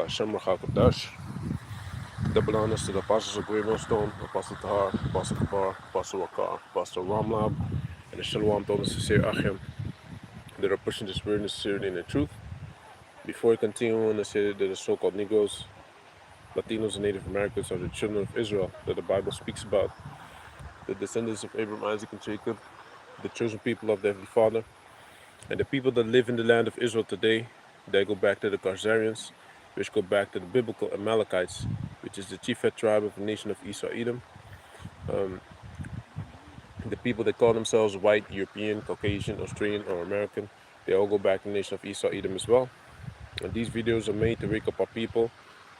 Hashem Rachakadash. Double honors to the apostles of Great Millstone, Apostle Tahar, Apostle Kabar, Apostle Wakar, Apostle Ramlab, and the Shalom to all the sincere Achim that are pushing the spirit and the sincerity and the truth. Before I continue, I want to say that the so-called Negroes, Latinos, and Native Americans are the children of Israel that the Bible speaks about, the descendants of Abraham, Isaac, and Jacob, the chosen people of the Heavenly Father, and the people that live in the land of Israel today, they go back to the Khazarians, which go back to the biblical Amalekites, which is the chiefhead tribe of the nation of Esau Edom. The people that call themselves white, European, Caucasian, Australian, or American, they all go back to the nation of Esau Edom as well. And these videos are made to wake up our people,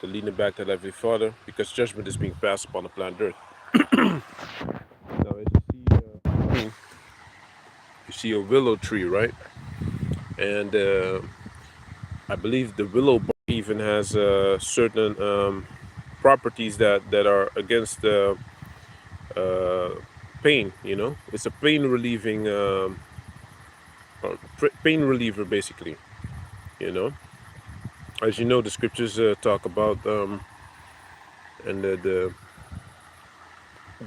to lead them back to the Heavenly Father, because judgment is being passed upon the planet Earth. Now, as you see a willow tree, right? And I believe the willow bark even has certain properties that are against pain. You know, it's a pain relieving, pain reliever, basically. You know, as you know, the scriptures talk about, and the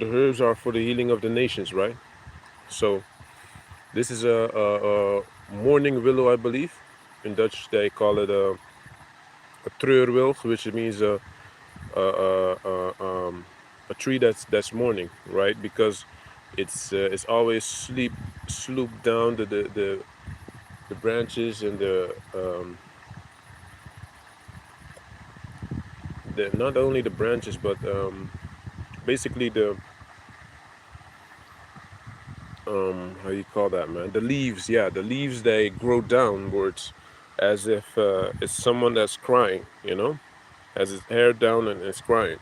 herbs are for the healing of the nations, right? So this is a morning willow, I believe. In Dutch, they call it a treurwilg, which means a tree that's mourning, right? Because it's always slooped down the branches and the not only the branches, but basically the how you call that, man? The leaves, yeah, the leaves, they grow downwards as if it's someone that's crying, you know, has his hair down and is crying.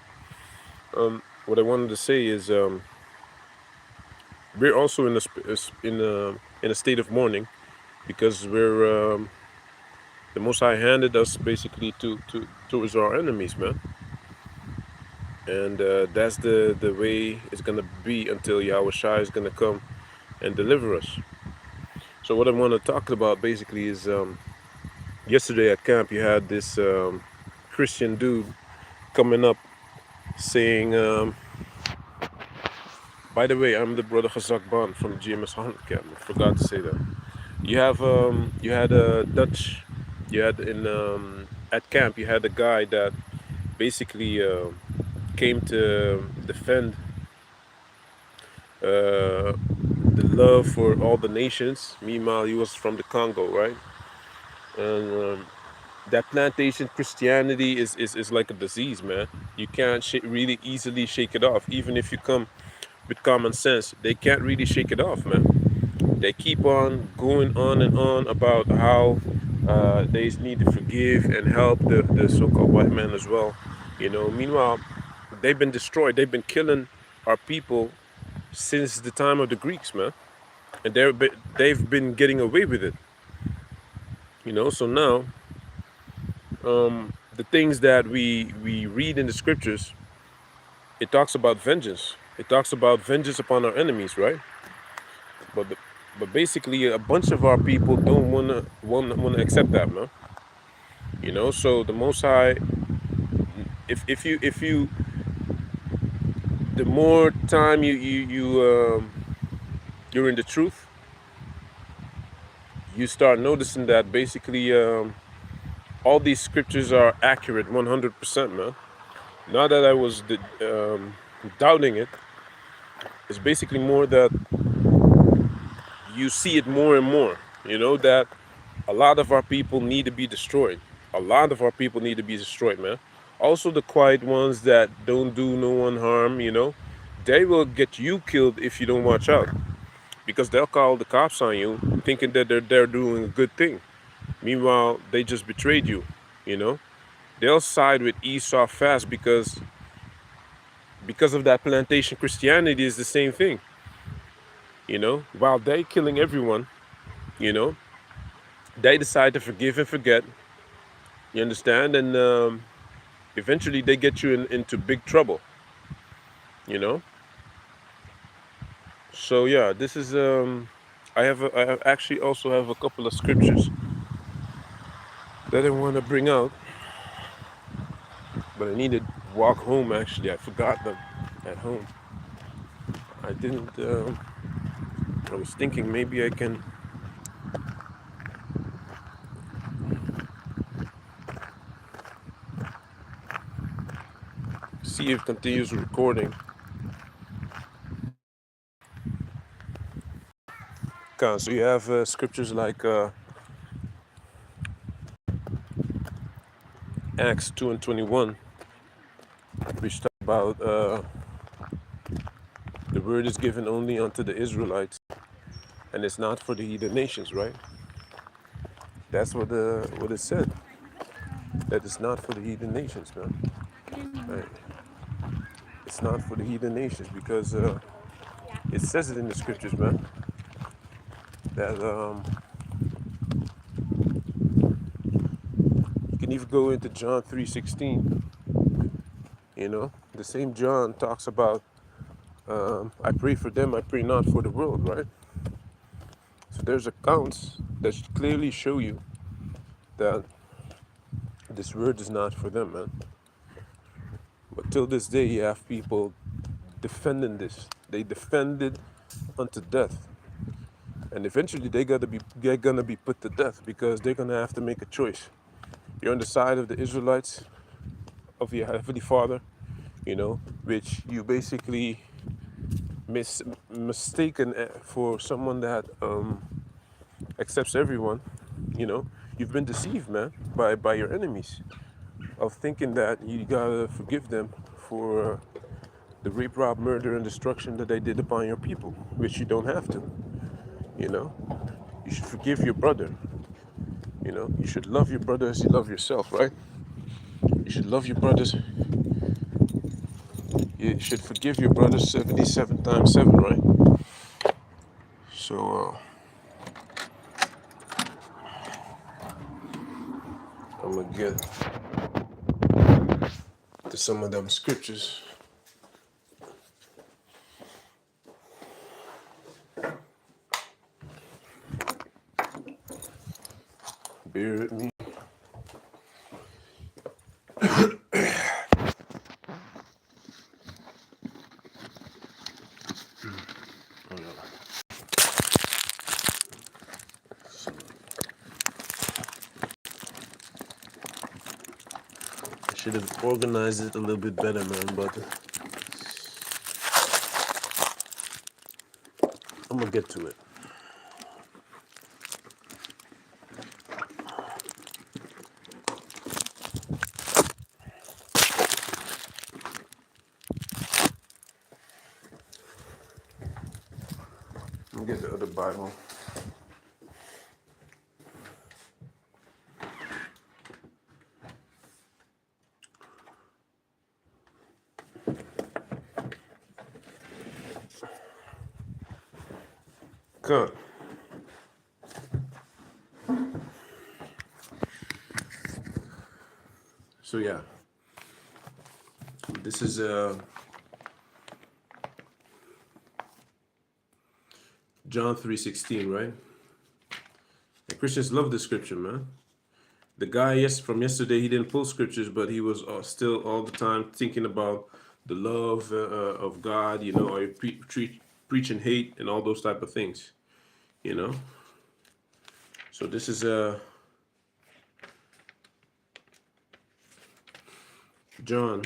What I wanted to say is we're also in a state of mourning, because we're the Most High handed us basically towards our enemies, man. And that's the way it's gonna be until Yahweh Shai is gonna come and deliver us. So what I want to talk about basically is yesterday at camp you had this Christian dude coming up saying, by the way, I'm the brother Chazak Ban from GMSHolland camp. I forgot to say that. You had a Dutch, you had at camp you had a guy that basically came to defend the love for all the nations. Meanwhile, he was from the Congo, right? And that plantation Christianity is like a disease, man. You can't really easily shake it off. Even if you come with common sense, they can't really shake it off, man. They keep on going on and on about how they need to forgive and help the so-called white man as well. You know, meanwhile, they've been destroyed. They've been killing our people since the time of the Greeks, man. And they've been getting away with it. You know, so now the things that we read in the scriptures, it talks about vengeance. It talks about vengeance upon our enemies, right? But basically, a bunch of our people don't wanna accept that, man. You know, so the Most High, if you, the more time you're in the truth, you start noticing that basically all these scriptures are accurate 100%, man. Not that I was doubting it. It's basically more that you see it more and more, you know, that a lot of our people need to be destroyed. A lot of our people need to be destroyed, man. Also the quiet ones that don't do no one harm, you know, they will get you killed if you don't watch out. Because they'll call the cops on you thinking that they're doing a good thing. Meanwhile, they just betrayed you, you know. They'll side with Esau fast because of that plantation Christianity is the same thing. You know, while they killing everyone, you know, they decide to forgive and forget. You understand? And eventually they get you into big trouble. You know. So yeah, this is I actually also have a couple of scriptures that I want to bring out. but I needed to walk home. Actually, I forgot them at home. I didn't. I was thinking maybe I can see if it continues recording. So you have scriptures like Acts 2:21, which talk about the word is given only unto the Israelites, and it's not for the heathen nations, right? That's what it said. That it's not for the heathen nations, man. Right? It's not for the heathen nations because it says it in the scriptures, man. That you can even go into John 3:16. You know, the same John talks about I pray for them, I pray not for the world, right? So there's accounts that clearly show you that this word is not for them, man. But till this day, you have people defending this. They defend it unto death, and eventually they're gonna be put to death because they're gonna have to make a choice. You're on the side of the Israelites, of your heavenly Father, you know, which you basically mistaken for someone that accepts everyone. You know, you've been deceived, man, by your enemies, of thinking that you gotta forgive them for the rape, rob, murder, and destruction that they did upon your people, which you don't have to. You know, you should forgive your brother. You know, you should love your brother as you love yourself, right? You should love your brothers. You should forgive your brothers 77 times 7, right? So I'm gonna get to some of them scriptures. Bear with me. I should have organized it a little bit better, man, but I'm gonna get to it. Let me get the other Bible. Good. So yeah, this is John 3:16, right? And Christians love this scripture, man. The guy, yes, from yesterday, he didn't pull scriptures, but he was still all the time thinking about the love of God, you know, or preaching hate and all those type of things, you know. So this is John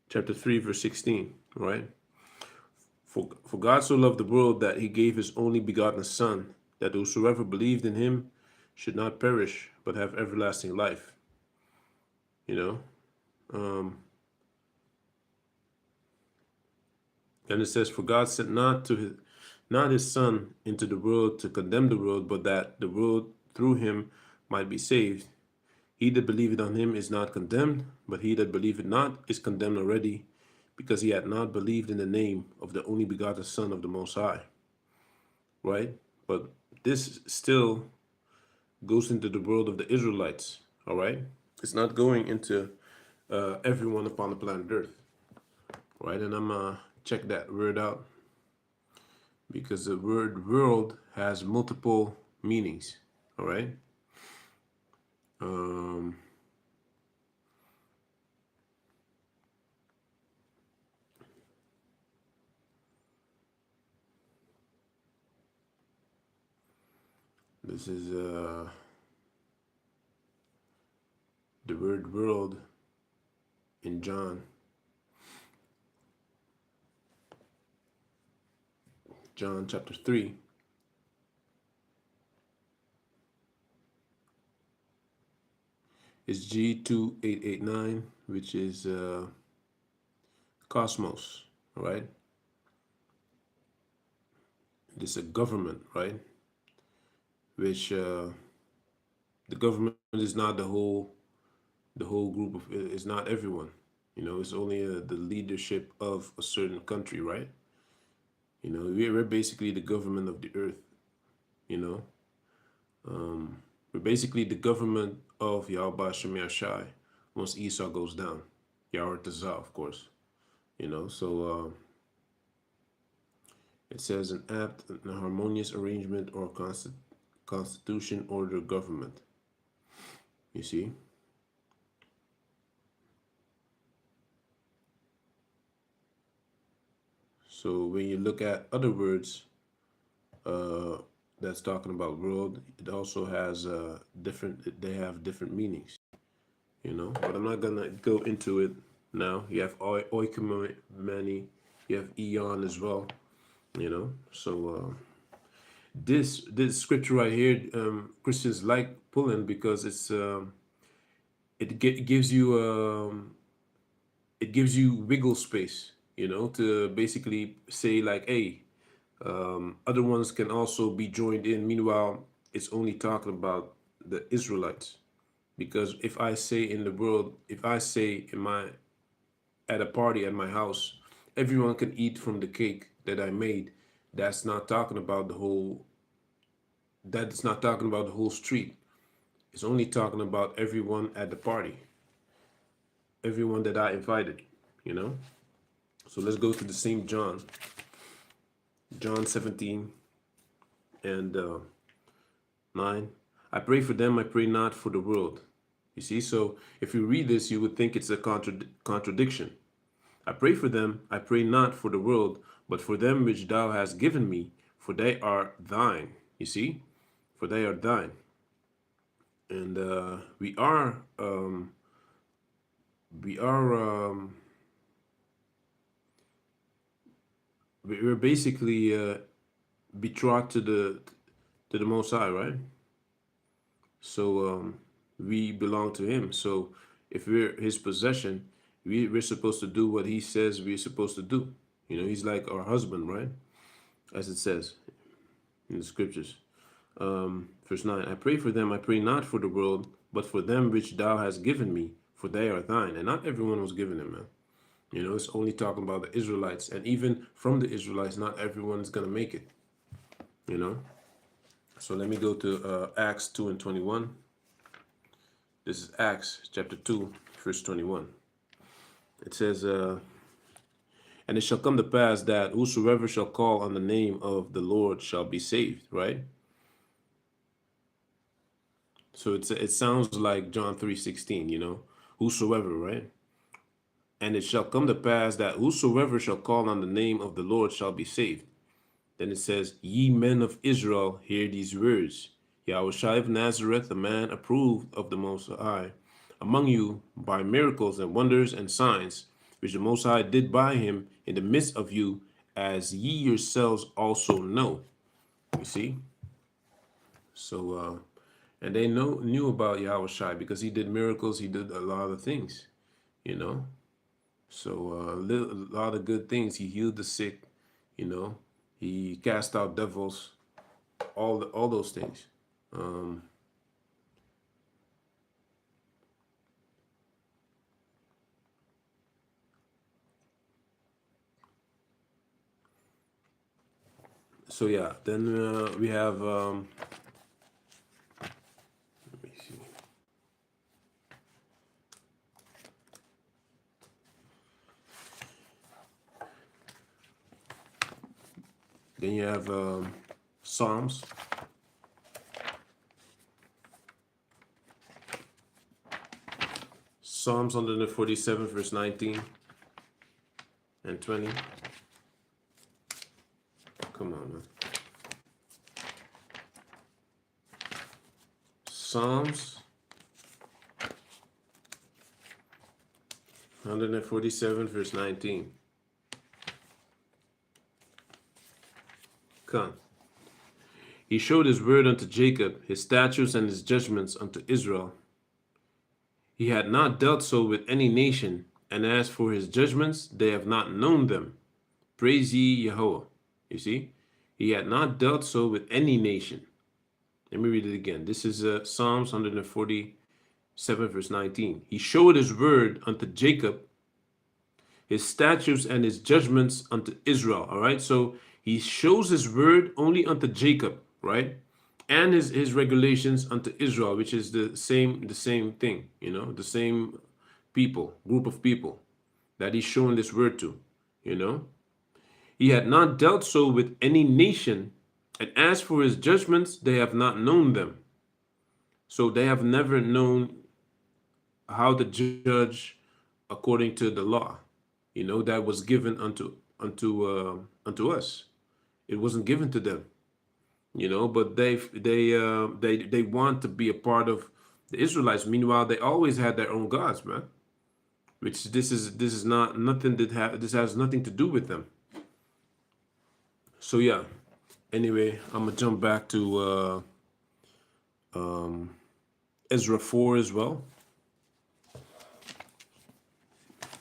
chapter 3, verse 16, right? For God so loved the world that he gave his only begotten Son, that whosoever believed in him should not perish, but have everlasting life. You know? And it says, for God sent not his Son into the world to condemn the world, but that the world through him might be saved. He that believeth on him is not condemned, but he that believeth not is condemned already, because he had not believed in the name of the only begotten Son of the Most High. Right? But this still goes into the world of the Israelites. All right? It's not going into everyone upon the planet Earth. Right? And I'm going to check that word out, because the word world has multiple meanings. All right? Um, this is the word world in John chapter 3. Is G2889, which is cosmos, right? It's a government, right? Which the government is not the whole group of, it's not everyone. It's only the leadership of a certain country, right? We're basically the government of the earth. You know, we're basically the government of Yahweh Shemir Shai once Esau goes down. Yahweh Tazah, of course. So it says an apt and harmonious arrangement or constitution, order, government. You see? So when you look at other words uh, that's talking about world, it also has they have different meanings, But I'm not gonna go into it now. You have oikoumene, you have eon as well, So this scripture right here, Christians like pulling because gives you it gives you wiggle space, to basically say like, hey, other ones can also be joined in. Meanwhile, it's only talking about the Israelites. Because if I say in the world, if I say at a party at my house, everyone can eat from the cake that I made, that's not talking about that's not talking about the whole street. It's only talking about everyone at the party, everyone that I invited, you know? So let's go to the same John 17 and 9. I pray for them, I pray not for the world. You see, so if you read this, you would think it's a contradiction. I pray for them, I pray not for the world, but for them which thou hast given me, for they are thine. You see, for they are thine. And we are, we're basically betrothed to the Most High, right? So we belong to Him. So if we're His possession, we're supposed to do what He says we're supposed to do. He's like our husband, right? As it says in the scriptures. Verse 9, I pray for them, I pray not for the world, but for them which thou hast given me, for they are thine. And not everyone was given them, man. It's only talking about the Israelites. And even from the Israelites, not everyone is going to make it, you know. So let me go to Acts 2 and 21. This is Acts chapter 2, verse 21. It says, and it shall come to pass that whosoever shall call on the name of the Lord shall be saved, right? So it sounds like John 3:16, whosoever, right? And it shall come to pass that whosoever shall call on the name of the Lord shall be saved. Then it says, ye men of Israel, hear these words. Yahushua of Nazareth, a man approved of the Most High, among you by miracles and wonders and signs, which the Most High did by him in the midst of you, as ye yourselves also know. You see? So, and they knew about Yahushua because he did miracles, he did a lot of things, you know? So a lot of good things. He healed the sick, you know. He cast out devils, all those things. Um, so yeah, then we have let me see. Then you have Psalms. Psalms 147, verse 19 and 20. Come on, man. Psalms 147, verse 19. Come. He showed his word unto Jacob, his statutes and his judgments unto Israel. He had not dealt so with any nation, and as for his judgments, they have not known them. Praise ye Yahweh. You see, he had not dealt so with any nation. Let me read it again. This is Psalms 147, verse 19. He showed his word unto Jacob, his statutes and his judgments unto Israel. All right, so he shows his word only unto Jacob, right? And his regulations unto Israel, which is the same thing, you know, the same group of people that he's showing this word to, you know. He had not dealt so with any nation, and as for his judgments, they have not known them. So they have never known how to judge according to the law, you know, that was given unto us. It wasn't given to them, you know, but they want to be a part of the Israelites. Meanwhile, they always had their own gods, man. Which this is not nothing that this has nothing to do with them. So yeah. Anyway, I'm gonna jump back to Ezra 4 as well,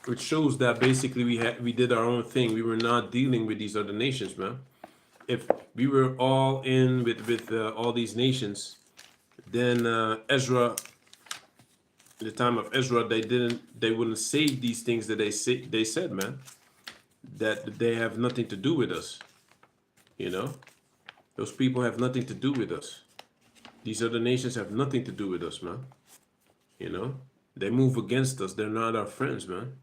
which shows that basically we did our own thing. We were not dealing with these other nations, man. If we were all in with all these nations, then Ezra, in the time of Ezra, they wouldn't say these things that they said, man. That they have nothing to do with us, you know. Those people have nothing to do with us. These other nations have nothing to do with us, man. You know, they move against us. They're not our friends, man.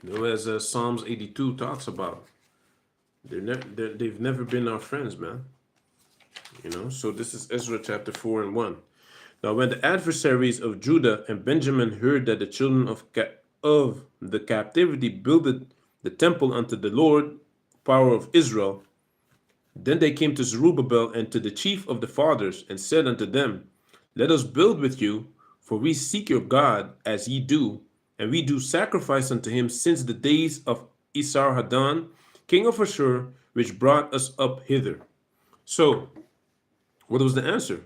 You know, as Psalms 82 talks about, they've never been our friends, man. You know, so this is Ezra chapter 4 and 1. Now, when the adversaries of Judah and Benjamin heard that the children of the captivity builded the temple unto the Lord, power of Israel, then they came to Zerubbabel and to the chief of the fathers, and said unto them, Let us build with you, for we seek your God as ye do, and we do sacrifice unto him since the days of Esarhaddon, king of Ashur, which brought us up hither. So, what was the answer?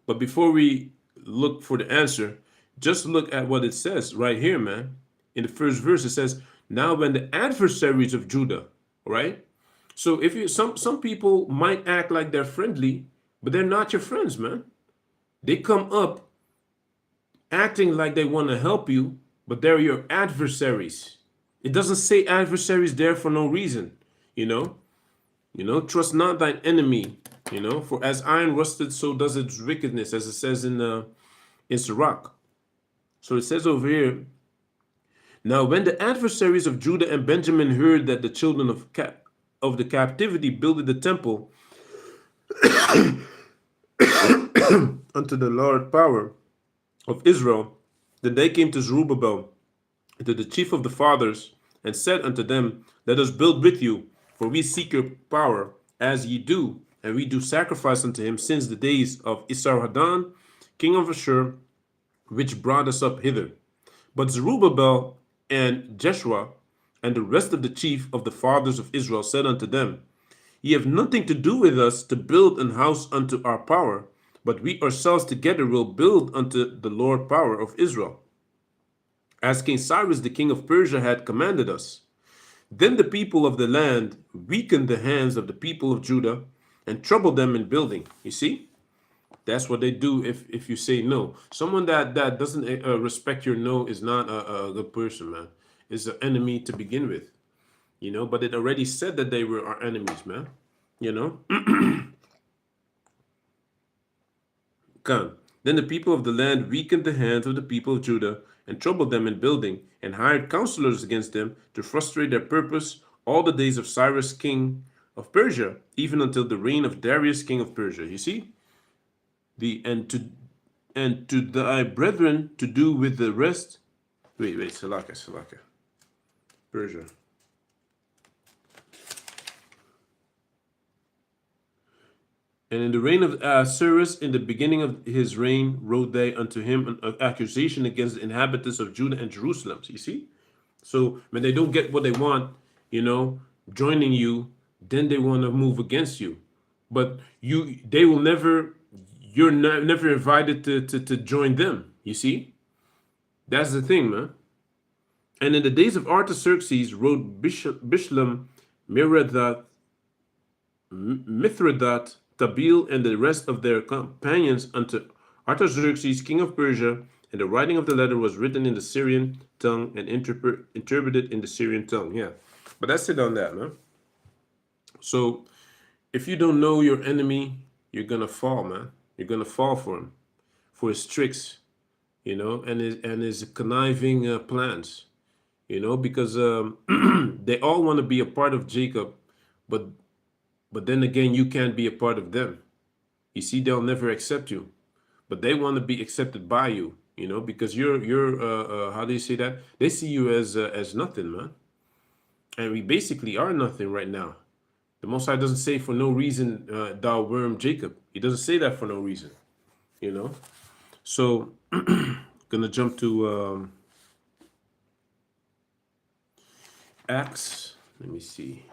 But before we look for the answer, just look at what it says right here, man. In the first verse, it says, Now when the adversaries of Judah, right? So if you some people might act like they're friendly, but they're not your friends, man. They come up acting like they want to help you, but they're your adversaries. It doesn't say adversaries there for no reason, you know. You know, trust not thine enemy, you know, for as iron rusted, so does its wickedness, as it says in Sirach. So it says over here, now when the adversaries of Judah and Benjamin heard that the children of the captivity builded the temple unto the Lord power of Israel, then they came to Zerubbabel, and to the chief of the fathers, and said unto them, Let us build with you, for we seek your power, as ye do, and we do sacrifice unto him since the days of Esarhaddon, king of Ashur, which brought us up hither. But Zerubbabel and Jeshua and the rest of the chief of the fathers of Israel said unto them, Ye have nothing to do with us to build an house unto our power, but we ourselves together will build unto the Lord power of Israel, as King Cyrus the king of Persia had commanded us. Then the people of the land weakened the hands of the people of Judah and troubled them in building. You see, that's what they do if you say no. Someone that doesn't respect your no is not a good person, man. Is an enemy to begin with, you know. But it already said that they were our enemies, man. You know. Come. Then the people of the land weakened the hands of the people of Judah and troubled them in building, and hired counselors against them to frustrate their purpose all the days of Cyrus king of Persia, even until the reign of Darius king of Persia. You see, and to thy brethren to do with the rest. Wait, Salaka, Persia. And in the reign of Cyrus, in the beginning of his reign, wrote they unto him an accusation against the inhabitants of Judah and Jerusalem. You see? So when they don't get what they want, joining you, then they want to move against you. But they will never, you're never invited to join them. You see? That's the thing, man. And in the days of Artaxerxes wrote Bishlam, Mithridath, Tabeel, and the rest of their companions unto Artaxerxes, king of Persia, and the writing of the letter was written in the Syrian tongue and interpreted in the Syrian tongue. Yeah, but that's it on that, man. So if you don't know your enemy, you're gonna fall, man. You're gonna fall for him, for his tricks, and his conniving plans, because they all want to be a part of Jacob, but then again, you can't be a part of them. You see, they'll never accept you, but they want to be accepted by you, because you're how do you say that? They see you as nothing, man. And we basically are nothing right now. The Most High doesn't say for no reason, thou worm Jacob. He doesn't say that for no reason, So, gonna jump to Acts. Let me see.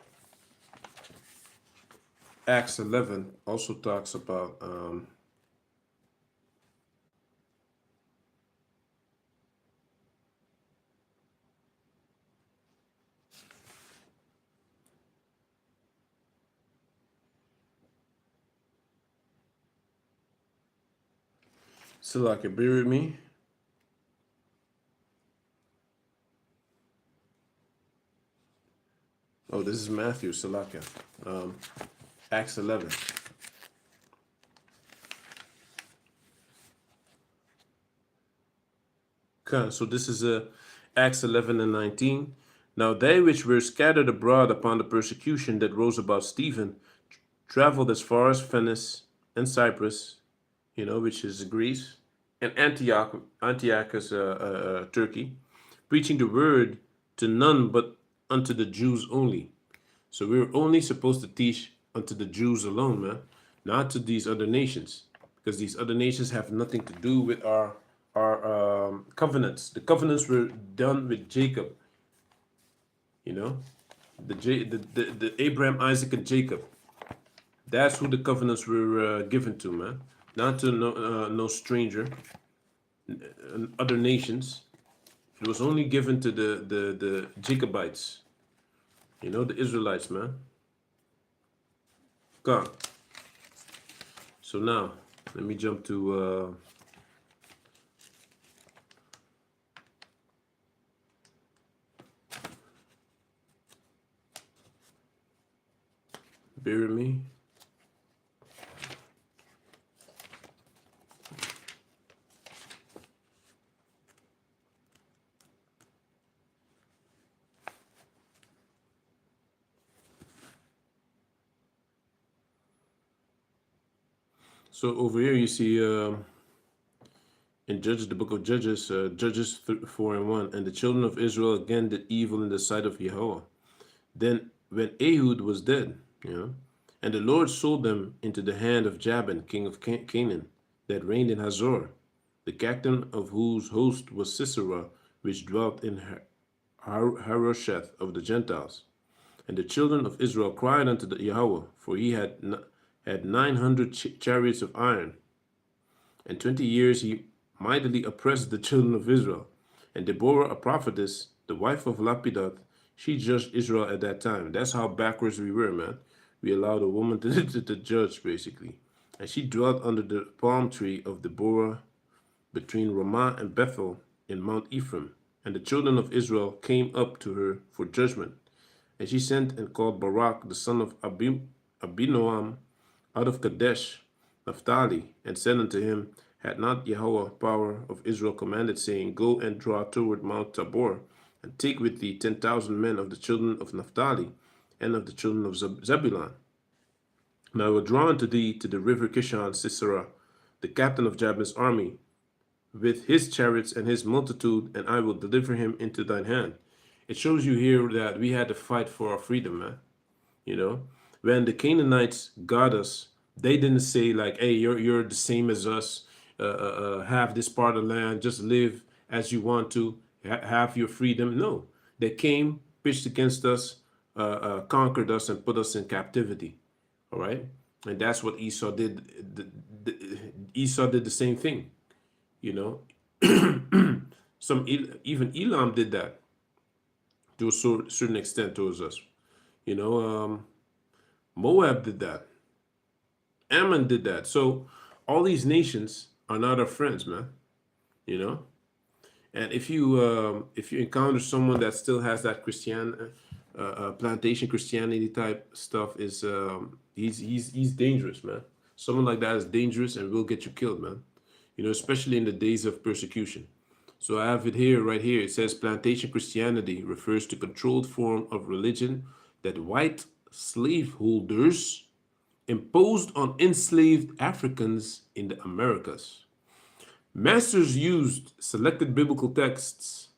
Acts 11 also talks about Salaka, bear with me. Oh, this is Matthew, Salaka. Acts 11. Okay, so this is Acts 11 and 19. Now they which were scattered abroad upon the persecution that rose about Stephen traveled as far as Venice and Cyprus, which is Greece, and Antioch is Turkey, preaching the word to none but unto the Jews only. So we're only supposed to teach unto the Jews alone, man, not to these other nations, because these other nations have nothing to do with our covenants. The covenants were done with Jacob, the Abraham, Isaac, and Jacob. That's who the covenants were given to, man, not to no stranger, other nations. It was only given to the Jacobites, the Israelites, man. God. So now, let me jump to bear with me. So over here you see in Judges, the book of Judges, Judges 4 and 1, and the children of Israel again did evil in the sight of Yahweh. Then when Ehud was dead, and the Lord sold them into the hand of Jabin, king of Canaan, that reigned in Hazor, the captain of whose host was Sisera, which dwelt in Harosheth of the Gentiles. And the children of Israel cried unto the Yahweh, for he had 900 chariots of iron. And 20 years he mightily oppressed the children of Israel. And Deborah, a prophetess, the wife of Lapidoth, she judged Israel at that time. That's how backwards we were, man. We allowed a woman to judge, basically. And she dwelt under the palm tree of Deborah between Ramah and Bethel in Mount Ephraim. And the children of Israel came up to her for judgment. And she sent and called Barak, the son of Abinoam, out of Kadesh, Naphtali, and said unto him, Had not Yahweh, power of Israel, commanded, saying, Go and draw toward Mount Tabor, and take with thee 10,000 men of the children of Naphtali, and of the children of Zebulun. And I will draw unto thee to the river Kishon Sisera, the captain of Jabin's army, with his chariots and his multitude, and I will deliver him into thine hand. It shows you here that we had to fight for our freedom, man. You know, when the Canaanites got us, they didn't say like, "Hey, you're the same as us. Have this part of land. Just live as you want to. Have your freedom." No, they came, pitched against us, conquered us, and put us in captivity. All right, and that's what Esau did. Esau did the same thing. You know, even Elam did that to a certain extent towards us. You know, Moab did that. Ammon did that. So all these nations are not our friends, man. You know, and if you encounter someone that still has that plantation Christianity type stuff, is he's dangerous, man. Someone like that is dangerous and will get you killed, man. You know, especially in the days of persecution. So I have it here, right here. It says plantation Christianity refers to controlled form of religion that white slaveholders imposed on enslaved Africans in the Americas. Masters used selected biblical texts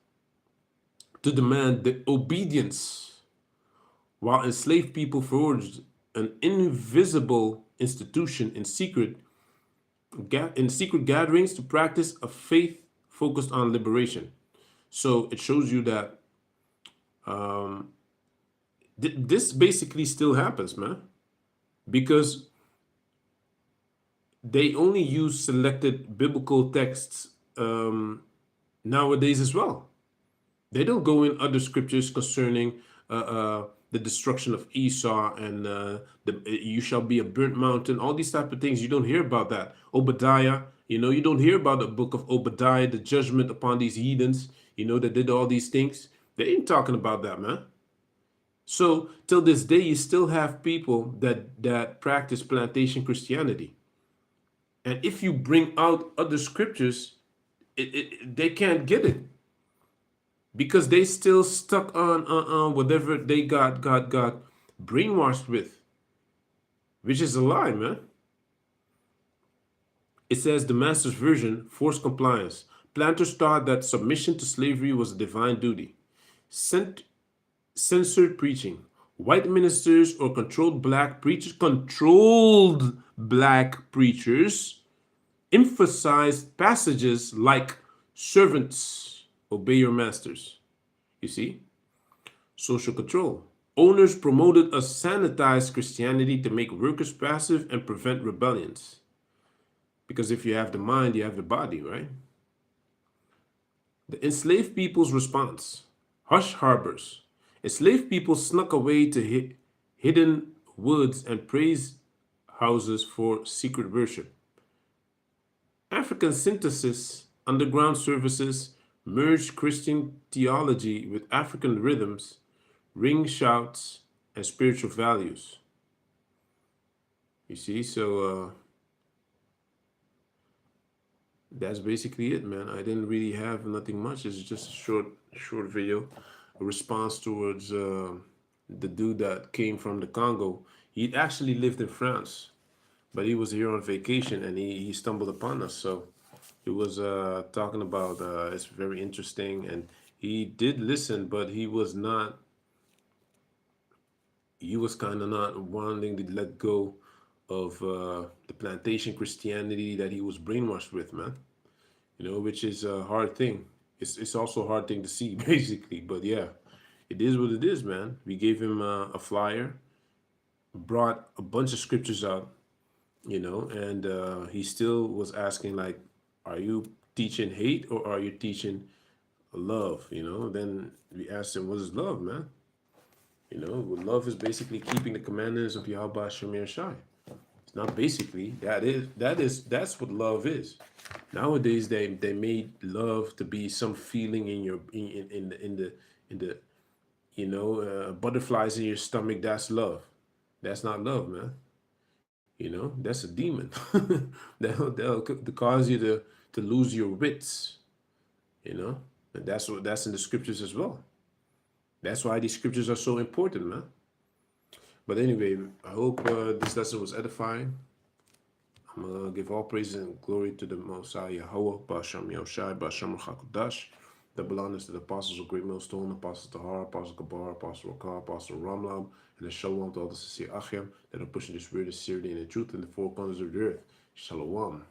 to demand the obedience, while enslaved people forged an invisible institution in secret gatherings to practice a faith focused on liberation. So it shows you that this basically still happens, man, because they only use selected biblical texts nowadays as well. They don't go in other scriptures concerning the destruction of Esau and you shall be a burnt mountain, all these type of things. You don't hear about that. Obadiah, you know, you don't hear about the book of Obadiah, the judgment upon these heathens, you know, that did all these things. They ain't talking about that, man. So till this day, you still have people that practice plantation Christianity. And if you bring out other scriptures, they can't get it because they still stuck on whatever they got brainwashed with, which is a lie, man. It says the Master's version, forced compliance. Planters thought that submission to slavery was a divine duty. Censored preaching. White ministers or controlled black preachers emphasized passages like servants, obey your masters. You see? Social control. Owners promoted a sanitized Christianity to make workers passive and prevent rebellions. Because if you have the mind, you have the body, right? The enslaved people's response. Hush harbors. Enslaved people snuck away to hidden woods and praise houses for secret worship. African synthesis, underground services, merged Christian theology with African rhythms, ring shouts, and spiritual values. You see, so that's basically it, man. I didn't really have nothing much. It's just a short video, a response towards the dude that came from the Congo. He actually lived in France, but he was here on vacation and he stumbled upon us. So he was talking about it's very interesting, and he did listen, but he was kind of not wanting to let go of the plantation Christianity that he was brainwashed with, man. You know, which is a hard thing. It's also a hard thing to see, basically. But yeah, it is what it is, man. We gave him a flyer, brought a bunch of scriptures out, you know, and he still was asking, like, are you teaching hate or are you teaching love? You know, then we asked him, what is love, man? You know, love is basically keeping the commandments of Yahweh Shemir Shai. It's not basically, that's what love is. Nowadays they made love to be some feeling in your in the you know, butterflies in your stomach. That's love. That's not love, man. You know, that's a demon. That'll cause you to lose your wits. You know, and that's in the scriptures as well. That's why these scriptures are so important, man. But anyway, I hope this lesson was edifying. I'm gonna give all praise and glory to the Most High Yahweh, Ba'asham Yahushai, Ba'asham Chakudash. Double honors to the apostles of Great Millstone, Apostle Tahar, Apostle Kabar, Apostle Rakar, Apostle Ramlam, and the Shalom to all the sincere Achim that are pushing this weird sincerity and the truth in the four corners of the earth. Shalom.